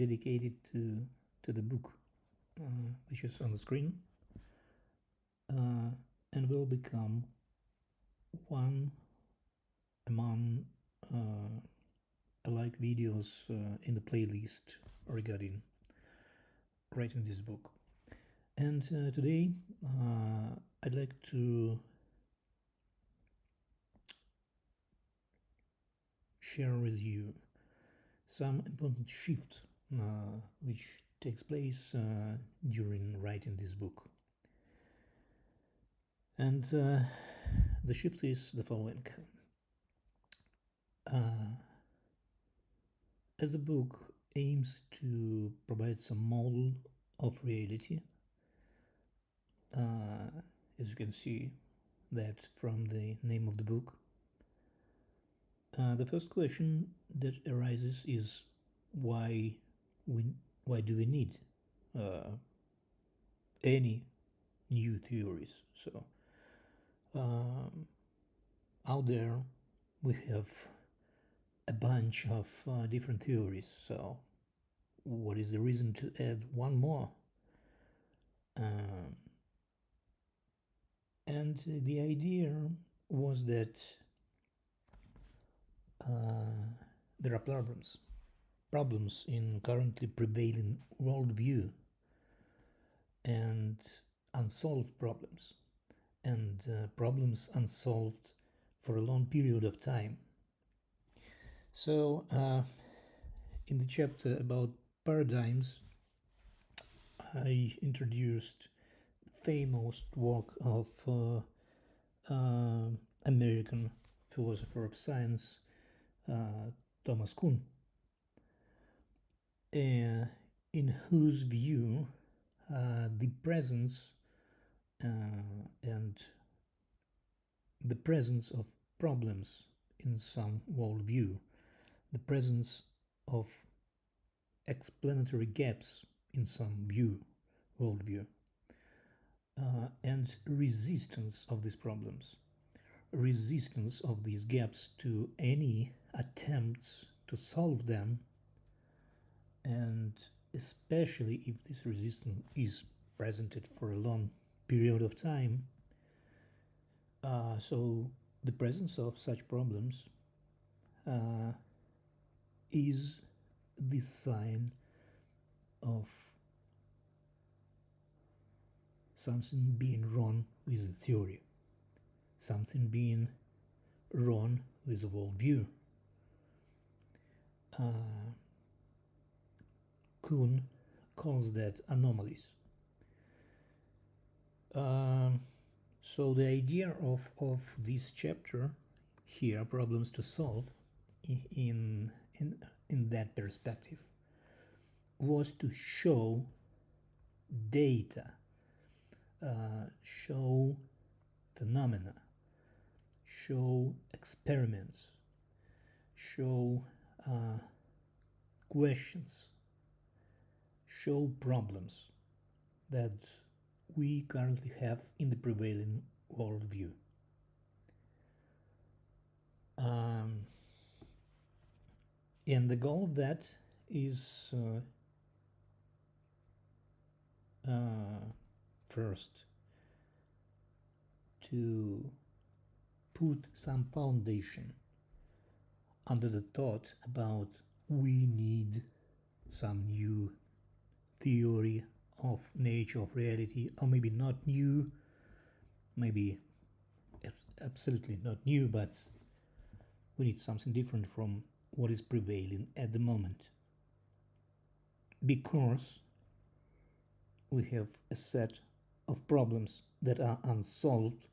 dedicated to the book, which is on the screen, and will become one among alike videos in the playlist regarding writing this book. And today I'd like to share with you some important shift which takes place during writing this book. And the shift is the following. As the book aims to provide some model of reality, as you can see that from the name of the book, the first question that arises is why do we need any new theories? So out there we have a bunch of different theories, so what is the reason to add one more? And the idea was that there are problems in currently prevailing worldview, and unsolved problems, and problems unsolved for a long period of time. So in the chapter about paradigms, I introduced famous work of American philosopher of science Thomas Kuhn, in whose view the presence of problems in some worldview, the presence of explanatory gaps in some worldview, and resistance of these problems, resistance of these gaps to any attempts to solve them, and especially if this resistance is presented for a long period of time. So the presence of such problems is the sign of something being wrong with the theory, something being wrong with the worldview. Kuhn calls that anomalies. So the idea of this chapter here, problems to solve, in that perspective, was to show data, show phenomena, show experiments, show questions, show problems that we currently have in the prevailing worldview. And the goal of that is first to put some foundation under the thought about we need some new theory of nature of reality, or maybe not new, maybe absolutely not new, but we need something different from what is prevailing at the moment, because we have a set of problems that are unsolved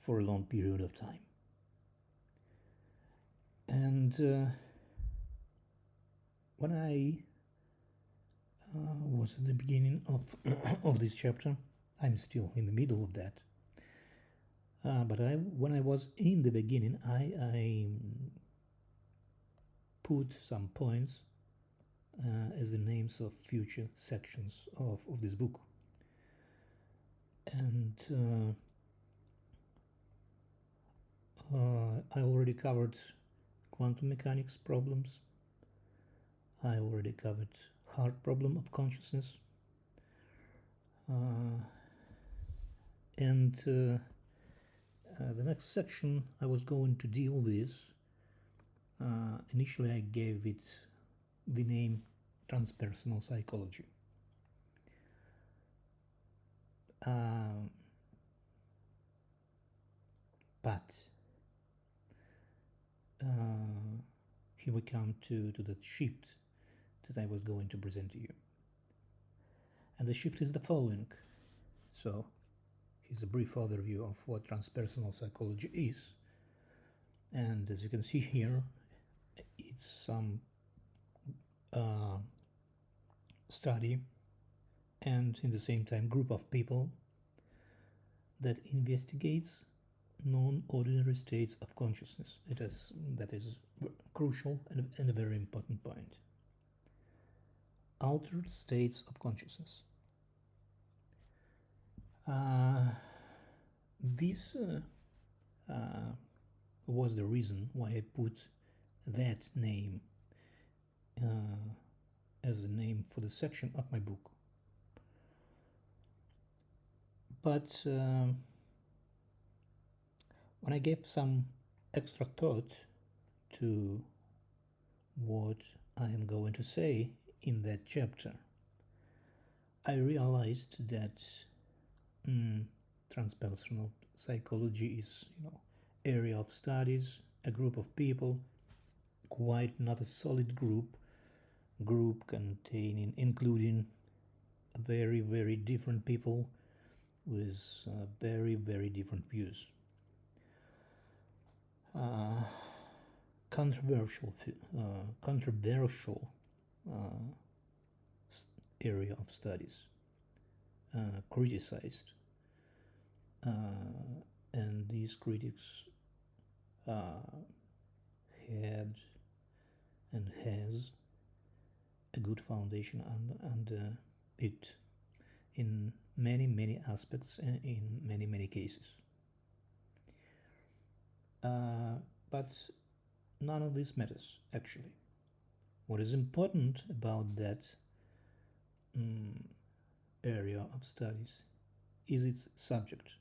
for a long period of time. And when I was at the beginning of this chapter, I'm still in the middle of that, but when I was in the beginning, I put some points as the names of future sections of this book. And I already covered quantum mechanics problems. I already covered hard problem of consciousness. And the next section I was going to deal with, initially I gave it the name transpersonal psychology. But here we come to the shift that I was going to present to you. And the shift is the following. So here's a brief overview of what transpersonal psychology is. And as you can see here, it's some study and in the same time group of people that investigates non-ordinary states of consciousness. That is crucial and a very important point. Altered states of consciousness. This was the reason why I put that name as the name for the section of my book. But when I gave some extra thought to what I am going to say in that chapter, I realized that transpersonal psychology is, area of studies, a group of people, quite not a solid group containing, including very, very different people with very, very different views. Controversial area of studies, criticized, and these critics had and has a good foundation under it in many, many aspects and in many, many cases. But none of this matters, actually. What is important about that area of studies is its subject.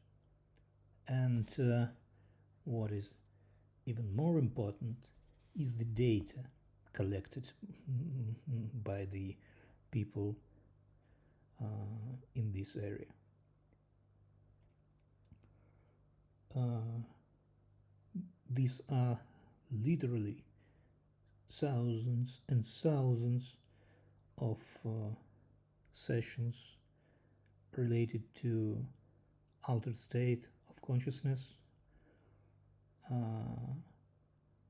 And what is even more important is the data collected by the people in this area. These are literally thousands and thousands of sessions related to altered state of consciousness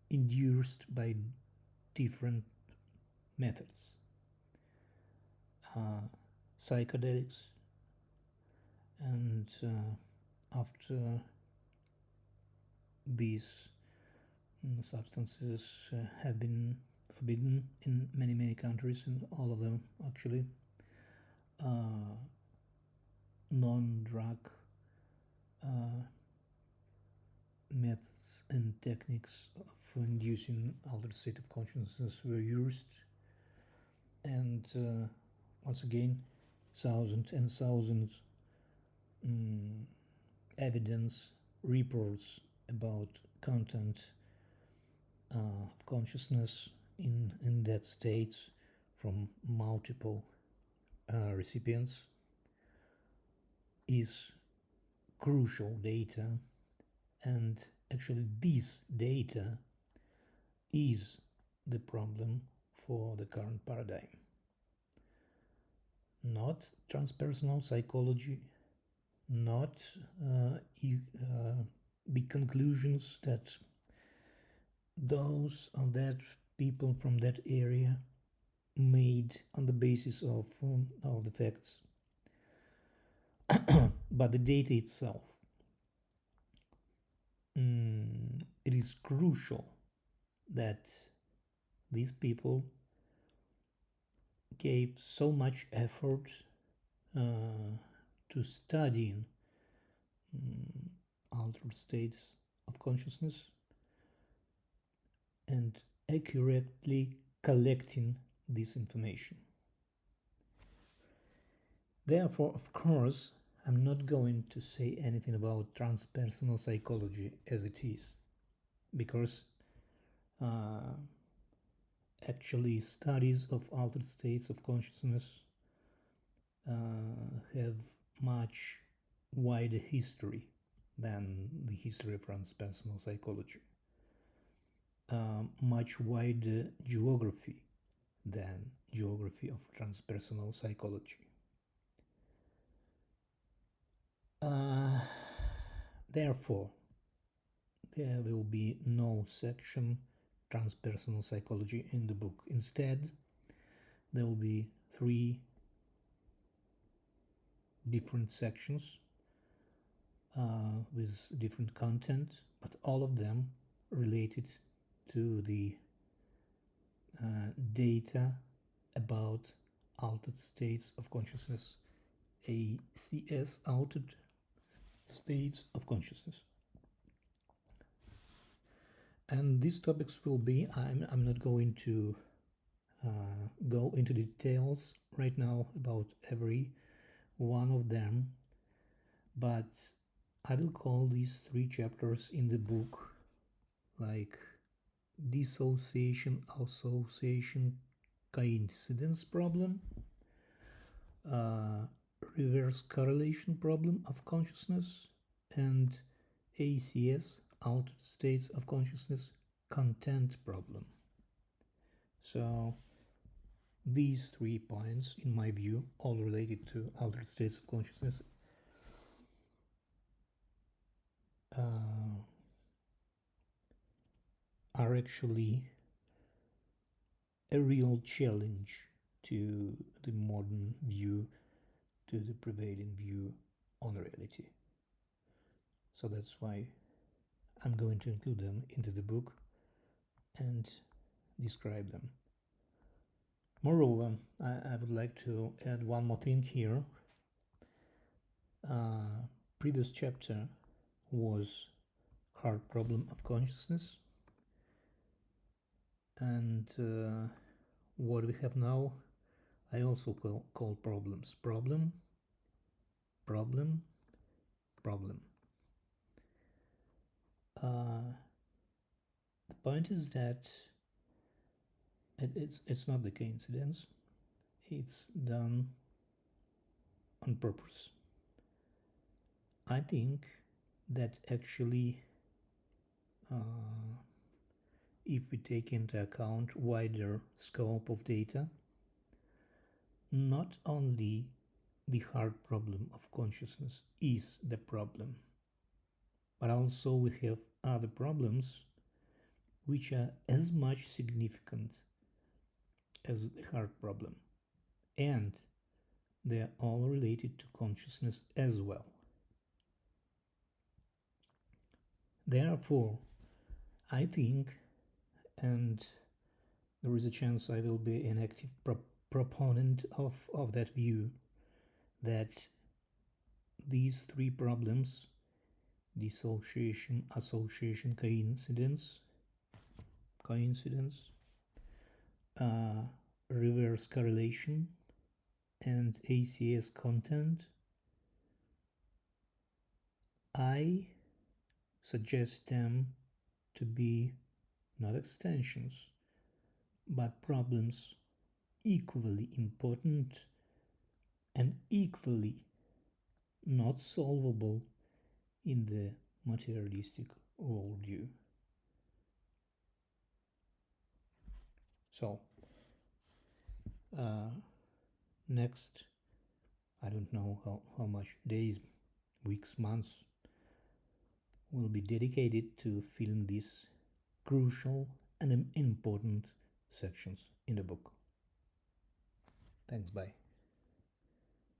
induced by different methods, psychedelics, and after these substances have been forbidden in many, many countries, in all of them actually, non-drug methods and techniques of inducing altered state of consciousness were used, and once again, thousands and thousands evidence reports about content of consciousness in that state from multiple recipients is crucial data, and actually this data is the problem for the current paradigm. Not transpersonal psychology, not the conclusions that those or that people from that area made on the basis of the facts, but the data itself. It is crucial that these people gave so much effort to studying altered states of consciousness and accurately collecting this information. Therefore, of course, I'm not going to say anything about transpersonal psychology as it is, because actually studies of altered states of consciousness have much wider history than the history of transpersonal psychology, much wider geography than geography of transpersonal psychology. Therefore, there will be no section transpersonal psychology in the book. Instead, there will be 3 different sections with different content, but all of them related to the data about altered states of consciousness, ACS, altered states of consciousness. And these topics will be, I'm not going to go into details right now about every one of them, but I will call these 3 chapters in the book like Dissociation-association coincidence problem, reverse correlation problem of consciousness, and ACS, altered states of consciousness, content problem. So these 3 points, in my view, all related to altered states of consciousness, are actually a real challenge to the modern view, to the prevailing view on reality. So that's why I'm going to include them into the book and describe them. Moreover, I would like to add one more thing here. Previous chapter was hard problem of consciousness, and what we have now I also call problems. Problem, problem, problem. The point is that it's not the coincidence. It's done on purpose. I think that actually if we take into account wider scope of data, not only the hard problem of consciousness is the problem, but also we have other problems which are as much significant as the hard problem, and they are all related to consciousness as well. Therefore, I think, and there is a chance I will be an active proponent of that view, that these 3 problems, dissociation, association, coincidence, reverse correlation, and ACS content, I suggest them to be not extensions, but problems equally important and equally not solvable in the materialistic worldview. So, next, I don't know how much days, weeks, months will be dedicated to filling these crucial and important sections in the book. Thanks, bye.